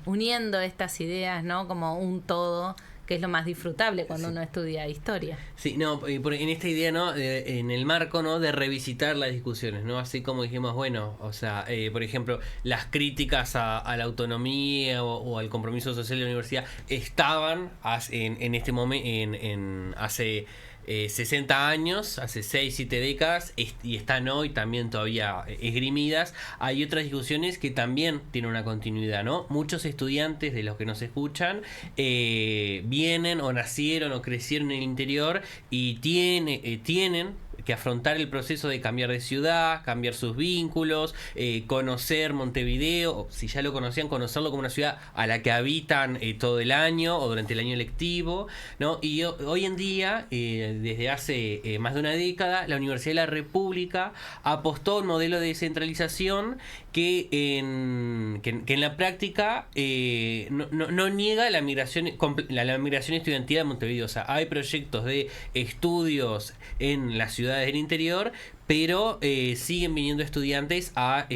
uniendo estas ideas, ¿no? Como un todo, que es lo más disfrutable cuando uno estudia historia. Sí, no, en esta idea, ¿no? En el marco, ¿no? De revisitar las discusiones, ¿no? Así como dijimos, bueno, o sea, por ejemplo, las críticas a la autonomía o al compromiso social de la universidad estaban en este momento, hace 60 años, hace 6, 7 décadas, y están hoy también todavía esgrimidas. Hay otras discusiones que también tienen una continuidad, ¿no? Muchos estudiantes de los que nos escuchan vienen o nacieron o crecieron en el interior y tienen que afrontar el proceso de cambiar de ciudad, cambiar sus vínculos, conocer Montevideo, o si ya lo conocían, conocerlo como una ciudad a la que habitan todo el año o durante el año lectivo, ¿no? Y hoy en día, desde hace más de una década, la Universidad de la República apostó a un modelo de descentralización que en la práctica no niega la migración estudiantil de Montevideo. O sea, hay proyectos de estudios en las ciudades del interior, pero siguen viniendo estudiantes a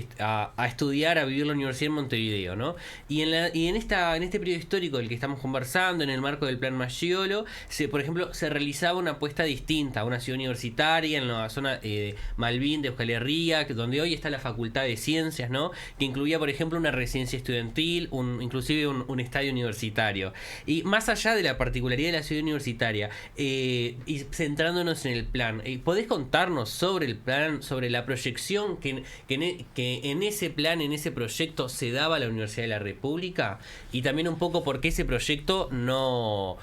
estudiar, a vivir la universidad en Montevideo, ¿no? Y en este periodo histórico del que estamos conversando, en el marco del plan Mayolo, por ejemplo, se realizaba una apuesta distinta a una ciudad universitaria en la zona de Malvin, de Euskal Herria, donde hoy está la Facultad de Ciencias, ¿no? Que incluía, por ejemplo, una residencia estudiantil, inclusive un estadio universitario. Y más allá de la particularidad de la ciudad universitaria, y centrándonos en el plan, ¿podés contarnos sobre el plan, sobre la proyección que en ese plan, en ese proyecto se daba la Universidad de la República, y también un poco por qué ese proyecto no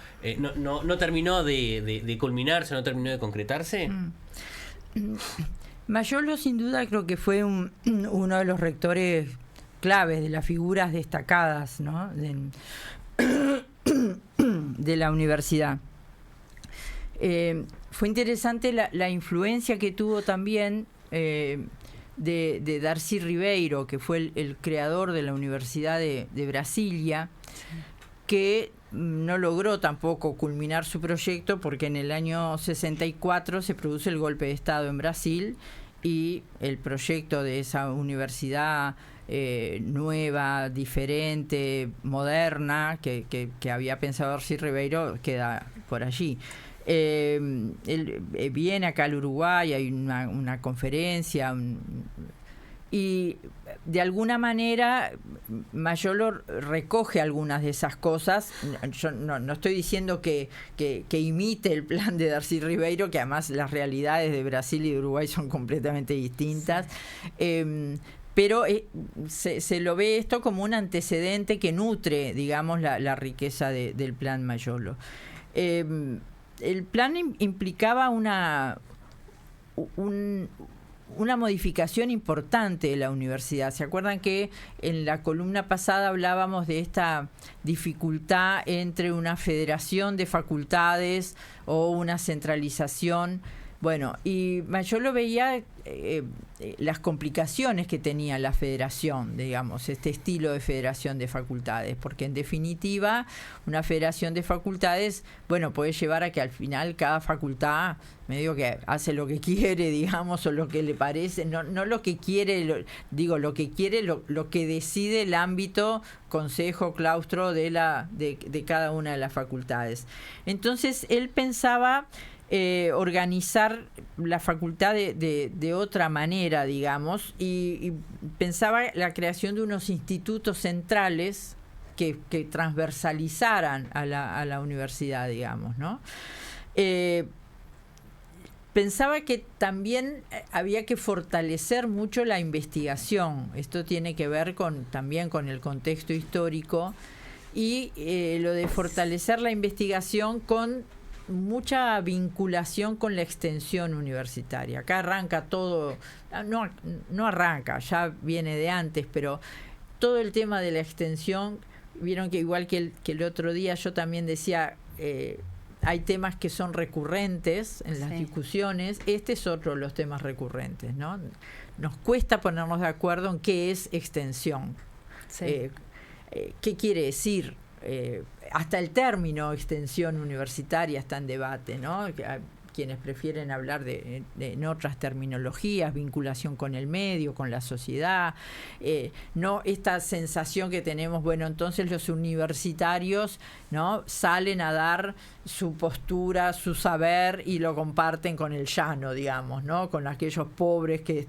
terminó de culminarse, no terminó de concretarse. Mayolo sin duda creo que fue uno de los rectores claves, de las figuras destacadas, ¿no? de la universidad. Fue interesante la influencia que tuvo también de Darcy Ribeiro, que fue el creador de la Universidad de Brasilia, que no logró tampoco culminar su proyecto porque en el año 64 se produce el golpe de Estado en Brasil y el proyecto de esa universidad nueva, diferente, moderna, que había pensado Darcy Ribeiro, queda por allí. Él viene acá al Uruguay, hay una conferencia, y de alguna manera Mayolo recoge algunas de esas cosas. Yo no estoy diciendo que imite el plan de Darcy Ribeiro, que además las realidades de Brasil y de Uruguay son completamente distintas, pero se lo ve esto como un antecedente que nutre, digamos, la riqueza del plan Mayolo. El plan implicaba una modificación importante de la universidad. ¿Se acuerdan que en la columna pasada hablábamos de esta dificultad entre una federación de facultades o una centralización? Bueno, y Mayolo veía las complicaciones que tenía la federación, digamos, este estilo de federación de facultades, porque en definitiva una federación de facultades, bueno, puede llevar a que al final cada facultad medio que hace lo que quiere, digamos, o lo que le parece, no lo que quiere, lo que quiere, lo que decide el ámbito, consejo, claustro de cada una de las facultades. Entonces él pensaba organizar la facultad de otra manera, digamos, y pensaba la creación de unos institutos centrales que transversalizaran a la universidad, digamos, ¿no? Pensaba que también había que fortalecer mucho la investigación. Esto tiene que ver también con el contexto histórico y lo de fortalecer la investigación con mucha vinculación con la extensión universitaria. Acá arranca todo, no arranca, ya viene de antes, pero todo el tema de la extensión, vieron que igual que el otro día yo también decía, hay temas que son recurrentes en las discusiones, este es otro de los temas recurrentes, ¿no? Nos cuesta ponernos de acuerdo en qué es extensión, qué quiere decir. Hasta el término extensión universitaria está en debate, ¿no? Quienes prefieren hablar en otras terminologías, vinculación con el medio, con la sociedad, no esta sensación que tenemos, bueno, entonces los universitarios, ¿no?, salen a dar su postura, su saber y lo comparten con el llano, digamos, ¿no?, con aquellos pobres que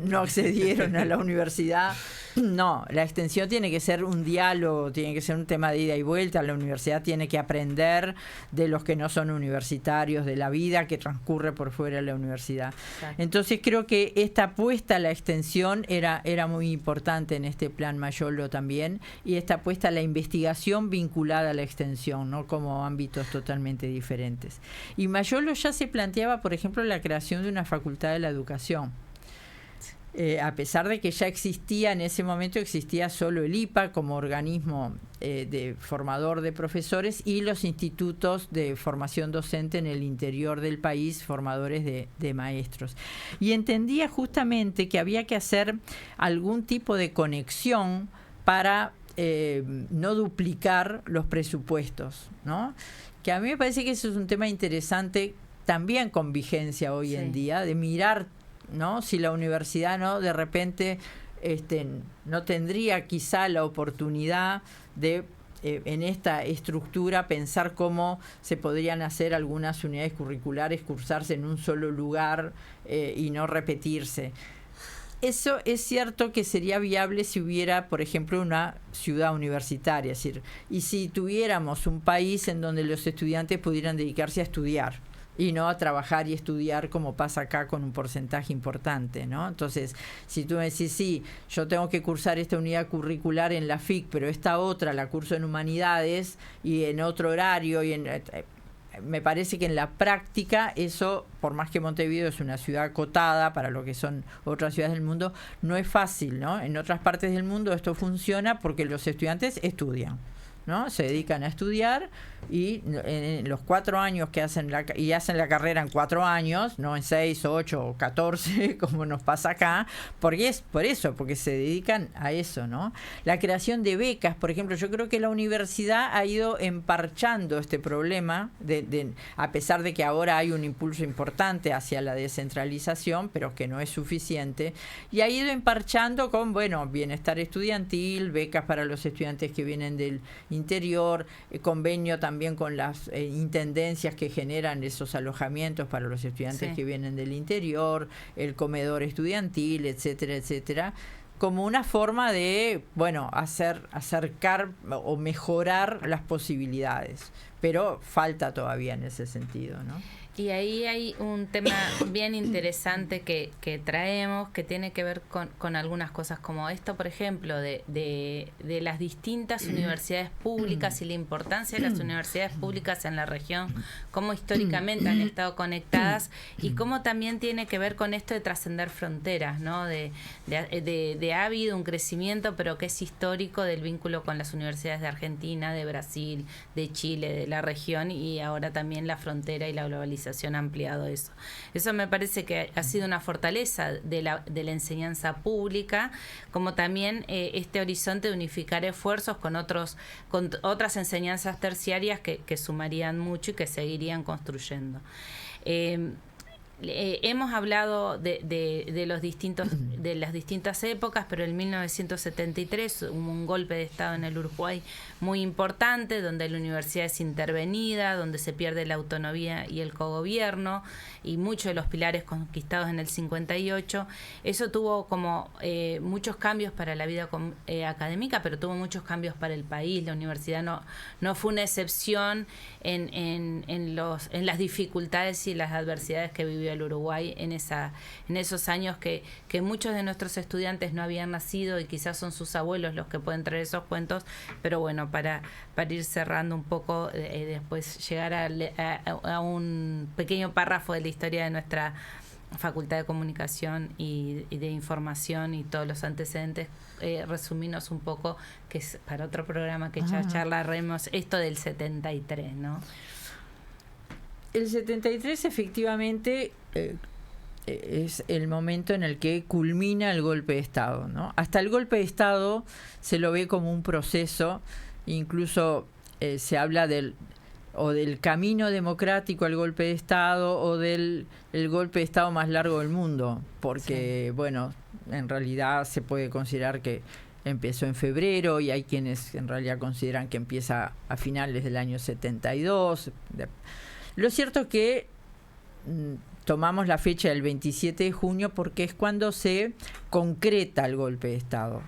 no accedieron a la universidad. No, la extensión tiene que ser un diálogo, tiene que ser un tema de ida y vuelta. La universidad tiene que aprender de los que no son universitarios, de la vida que transcurre por fuera de la universidad. Exacto. Entonces creo que esta apuesta a la extensión era muy importante en este plan Mayolo también, y esta apuesta a la investigación vinculada a la extensión, ¿no?, como ámbitos totalmente diferentes. Y Mayolo ya se planteaba, por ejemplo, la creación de una facultad de la educación. A pesar de que ya existía, en ese momento existía solo el IPA como organismo de formador de profesores y los institutos de formación docente en el interior del país, formadores de maestros. Y entendía justamente que había que hacer algún tipo de conexión para no duplicar los presupuestos, ¿no? Que a mí me parece que eso es un tema interesante también con vigencia hoy en día, de mirar, ¿no?, si la universidad, ¿no?, de repente no tendría quizá la oportunidad de en esta estructura pensar cómo se podrían hacer algunas unidades curriculares, cursarse en un solo lugar y no repetirse. Eso es cierto que sería viable si hubiera, por ejemplo, una ciudad universitaria, es decir, y si tuviéramos un país en donde los estudiantes pudieran dedicarse a estudiar, y no a trabajar y estudiar como pasa acá con un porcentaje importante, ¿no? Entonces, si tú me decís, sí, yo tengo que cursar esta unidad curricular en la FIC, pero esta otra la curso en humanidades y en otro horario, me parece que en la práctica eso, por más que Montevideo es una ciudad acotada para lo que son otras ciudades del mundo, no es fácil, ¿no? En otras partes del mundo esto funciona porque los estudiantes estudian, ¿no? Se dedican a estudiar y en los 4 años que hacen hacen la carrera en 4 años, no en 6, 8 o 14 como nos pasa acá, porque es por eso, porque se dedican a eso, ¿no? La creación de becas, por ejemplo, yo creo que la universidad ha ido emparchando este problema, a pesar de que ahora hay un impulso importante hacia la descentralización, pero que no es suficiente, y ha ido emparchando con, bueno, bienestar estudiantil, becas para los estudiantes que vienen del interior, convenio también con las intendencias que generan esos alojamientos para los estudiantes que vienen del interior, el comedor estudiantil, etcétera, etcétera, como una forma de, bueno, acercar o mejorar las posibilidades, pero falta todavía en ese sentido, ¿no? Y ahí hay un tema bien interesante que traemos, que tiene que ver con algunas cosas como esto, por ejemplo, de las distintas universidades públicas y la importancia de las universidades públicas en la región, cómo históricamente han estado conectadas y cómo también tiene que ver con esto de trascender fronteras, ¿no? De ha habido un crecimiento, pero que es histórico, del vínculo con las universidades de Argentina, de Brasil, de Chile, de la región, y ahora también la frontera y la globalización ha ampliado eso. Eso me parece que ha sido una fortaleza de la enseñanza pública, como también este horizonte de unificar esfuerzos con otras enseñanzas terciarias que sumarían mucho y que seguirían construyendo. Hemos hablado de las distintas épocas, pero en 1973 hubo un golpe de Estado en el Uruguay muy importante, donde la universidad es intervenida, donde se pierde la autonomía y el cogobierno, y muchos de los pilares conquistados en el 58. Eso tuvo como muchos cambios para la vida académica, pero tuvo muchos cambios para el país. La universidad no fue una excepción en las dificultades y las adversidades que vivió el Uruguay en esos años que muchos de nuestros estudiantes no habían nacido, y quizás son sus abuelos los que pueden traer esos cuentos, pero bueno, para ir cerrando un poco, después llegar a un pequeño párrafo de la historia de nuestra Facultad de Comunicación y de Información y todos los antecedentes, resumirnos un poco, que es para otro programa que ya charlaremos, esto del 73, ¿no? El 73 efectivamente es el momento en el que culmina el golpe de Estado, ¿no? Hasta el golpe de Estado se lo ve como un proceso, incluso se habla del camino democrático al golpe de Estado, o el golpe de Estado más largo del mundo, porque, bueno, en realidad se puede considerar que empezó en febrero, y hay quienes en realidad consideran que empieza a finales del año 72. Lo cierto es que tomamos la fecha del 27 de junio porque es cuando se concreta el golpe de Estado.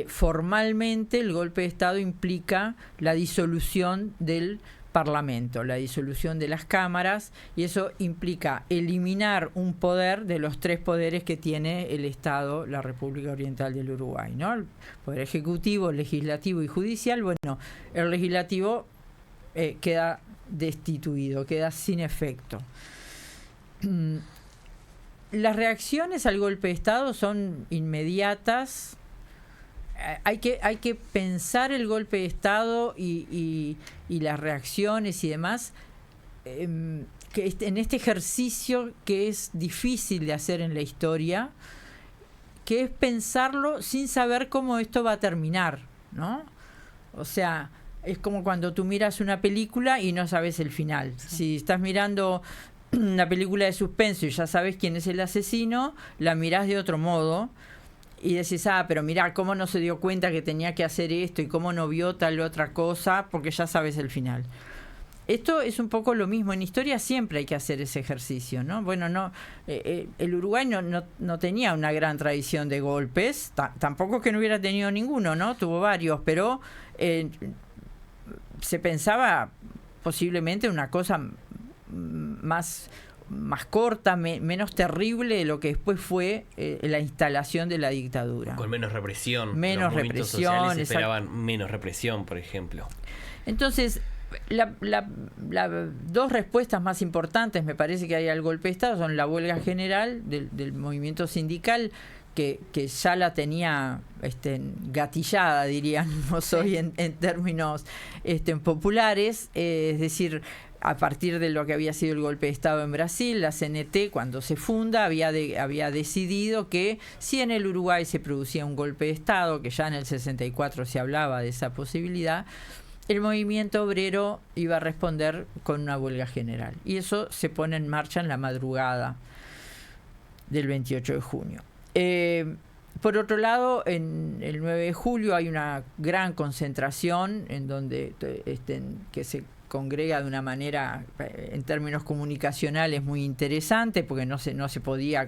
Formalmente el golpe de Estado implica la disolución del Parlamento, la disolución de las cámaras, y eso implica eliminar un poder de los 3 poderes que tiene el Estado, la República Oriental del Uruguay, ¿no? El poder ejecutivo, legislativo y judicial. Bueno, el legislativo queda destituido, queda sin efecto. Las reacciones al golpe de Estado son inmediatas. Hay que pensar el golpe de Estado y las reacciones y demás, que en este ejercicio que es difícil de hacer en la historia, que es pensarlo sin saber cómo esto va a terminar, ¿no? O sea, es como cuando tú miras una película y no sabes el final. Sí. Si estás mirando una película de suspenso y ya sabes quién es el asesino, la mirás de otro modo y decís, pero mirá, cómo no se dio cuenta que tenía que hacer esto y cómo no vio tal otra cosa, porque ya sabes el final. Esto es un poco lo mismo. En historia siempre hay que hacer ese ejercicio, ¿no? Bueno, el Uruguay no tenía una gran tradición de golpes, tampoco que no hubiera tenido ninguno, ¿no? Tuvo varios, pero se pensaba posiblemente una cosa más corta, menos terrible de lo que después fue la instalación de la dictadura. Con menos represión. Menos Los movimientos represión, sociales esperaban menos represión, por ejemplo. Entonces, las dos respuestas más importantes, me parece, que hay al golpe de Estado son la huelga general del movimiento sindical, que ya la tenía gatillada, diríamos hoy en términos populares, es decir, a partir de lo que había sido el golpe de Estado en Brasil, la CNT, cuando se funda, había decidido que si en el Uruguay se producía un golpe de Estado, que ya en el 64 se hablaba de esa posibilidad, el movimiento obrero iba a responder con una huelga general. Y eso se pone en marcha en la madrugada del 28 de junio. Por otro lado, en el 9 de julio hay una gran concentración en donde que se congrega de una manera, en términos comunicacionales, muy interesante, porque no se podía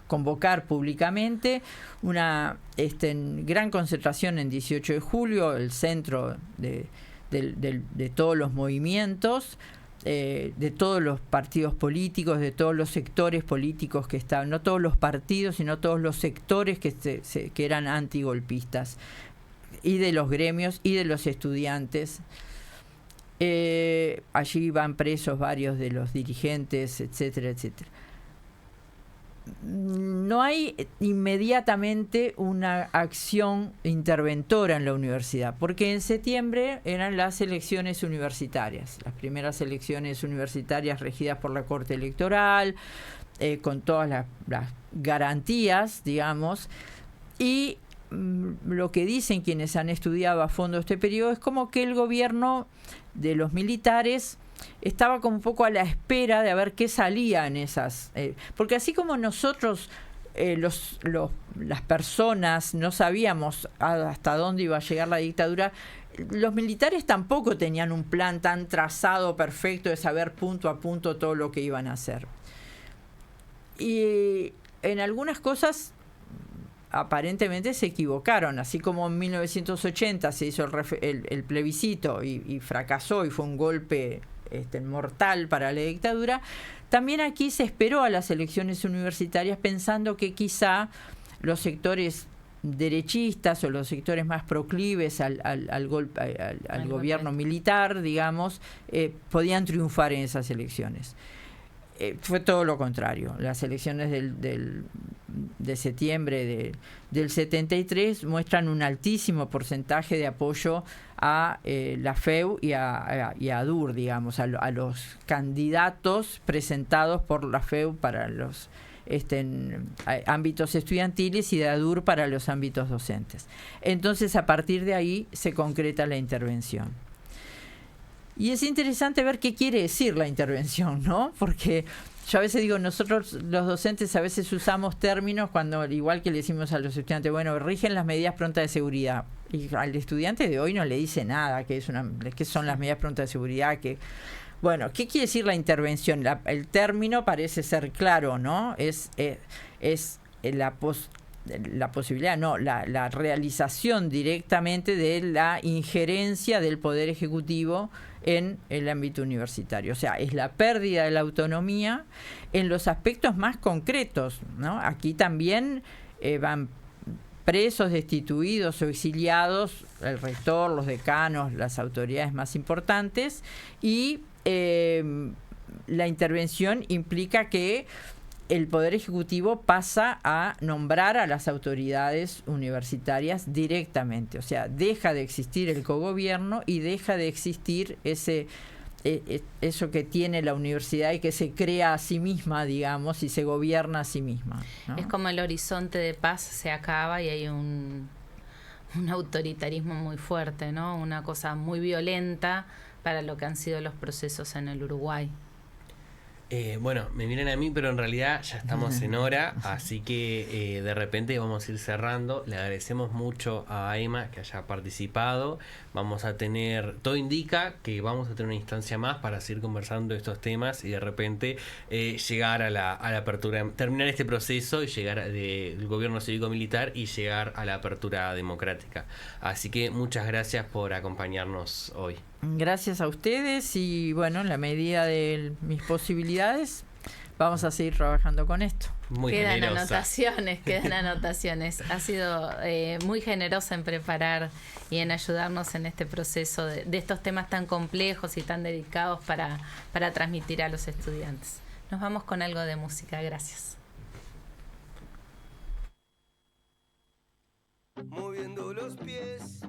convocar públicamente. Una gran concentración en 18 de julio, el centro de todos los movimientos, de todos los partidos políticos, de todos los sectores políticos que estaban, no todos los partidos, sino todos los sectores que eran antigolpistas, y de los gremios y de los estudiantes. Allí van presos varios de los dirigentes, etcétera, etcétera. No hay inmediatamente una acción interventora en la universidad, porque en septiembre eran las elecciones universitarias, las primeras elecciones universitarias regidas por la Corte Electoral, con todas las garantías, digamos, y lo que dicen quienes han estudiado a fondo este periodo es como que el gobierno de los militares estaba como un poco a la espera de ver qué salía en esas, porque así como nosotros las personas no sabíamos hasta dónde iba a llegar la dictadura, los militares tampoco tenían un plan tan trazado, perfecto, de saber punto a punto todo lo que iban a hacer. Y en algunas cosas aparentemente se equivocaron, así como en 1980 se hizo el plebiscito y fracasó y fue un golpe mortal para la dictadura. También aquí se esperó a las elecciones universitarias pensando que quizá los sectores derechistas o los sectores más proclives al gobierno militar, digamos, podían triunfar en esas elecciones. Fue todo lo contrario. Las elecciones de septiembre del 73 muestran un altísimo porcentaje de apoyo a la FEU y a ADUR, digamos, a los candidatos presentados por la FEU para los ámbitos estudiantiles y de ADUR para los ámbitos docentes. Entonces, a partir de ahí se concreta la intervención. Y es interesante ver qué quiere decir la intervención, ¿no? Porque yo a veces digo, nosotros los docentes a veces usamos términos cuando, igual que le decimos a los estudiantes, bueno, rigen las medidas prontas de seguridad. Y al estudiante de hoy no le dice nada, qué son las medidas prontas de seguridad, bueno, ¿qué quiere decir la intervención? El término parece ser claro, ¿no? Es la posibilidad, no, la realización directamente de la injerencia del Poder Ejecutivo en el ámbito universitario. O sea, es la pérdida de la autonomía en los aspectos más concretos, ¿no? Aquí también van presos, destituidos o exiliados, el rector, los decanos, las autoridades más importantes, y la intervención implica que el Poder Ejecutivo pasa a nombrar a las autoridades universitarias directamente. O sea, deja de existir el cogobierno y deja de existir eso que tiene la universidad y que se crea a sí misma, digamos, y se gobierna a sí misma, ¿no? Es como el horizonte de paz se acaba y hay un autoritarismo muy fuerte, ¿no? Una cosa muy violenta para lo que han sido los procesos en el Uruguay. Bueno, me miran a mí, pero en realidad ya estamos en hora, así que de repente vamos a ir cerrando. Le agradecemos mucho a Emma que haya participado. Vamos a tener, todo indica que vamos a tener una instancia más para seguir conversando de estos temas y de repente llegar a la apertura, terminar este proceso y llegar del gobierno cívico-militar y llegar a la apertura democrática. Así que muchas gracias por acompañarnos hoy. Gracias a ustedes y bueno, en la medida de mis posibilidades universidades, vamos a seguir trabajando con esto. Muy quedan generosa. anotaciones. Ha sido muy generosa en preparar y en ayudarnos en este proceso de estos temas tan complejos y tan dedicados para transmitir a los estudiantes. Nos vamos con algo de música. Gracias. Moviendo los pies